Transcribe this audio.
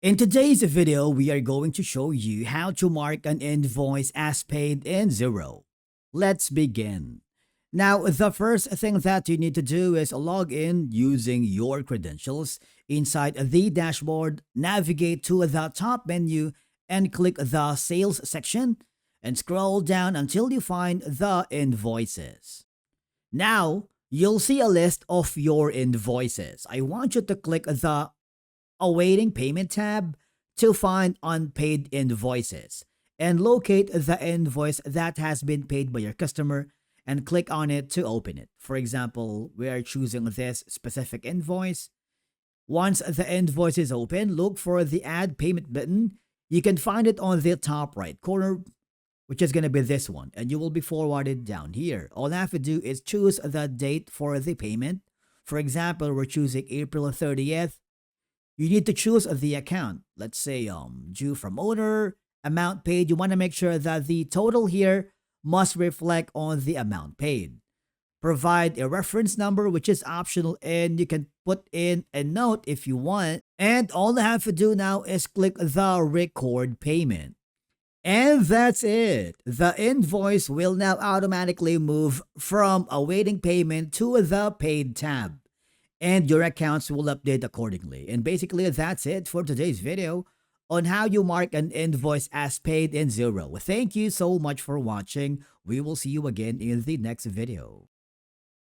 In today's video, we are going to show you how to mark an invoice as paid in Xero. Let's begin. Now, the first thing that you need to do is log in using your credentials. Inside the dashboard, navigate to the top menu and click the Sales section and scroll down until you find the Invoices. Now, you'll see a list of your invoices. I want you to click the Awaiting Payment tab to find unpaid invoices and locate the invoice that has been paid by your customer and click on it to open it. For example, we are choosing this specific invoice. Once the invoice is open, look for the Add Payment button. You can find it on the top right corner, which is going to be this one, and you will be forwarded down here. All I have to do is choose the date for the payment. For example, we're choosing April 30th. You need to choose the account. Let's say due from owner, amount paid. You want to make sure that the total here must reflect on the amount paid. Provide a reference number, which is optional, and you can put in a note if you want. And all I have to do now is click the record payment. And that's it. The invoice will now automatically move from awaiting payment to the paid tab, and your accounts will update accordingly. And basically, that's it for today's video on how you mark an invoice as paid in Xero. Thank you so much for watching. We will see you again in the next video.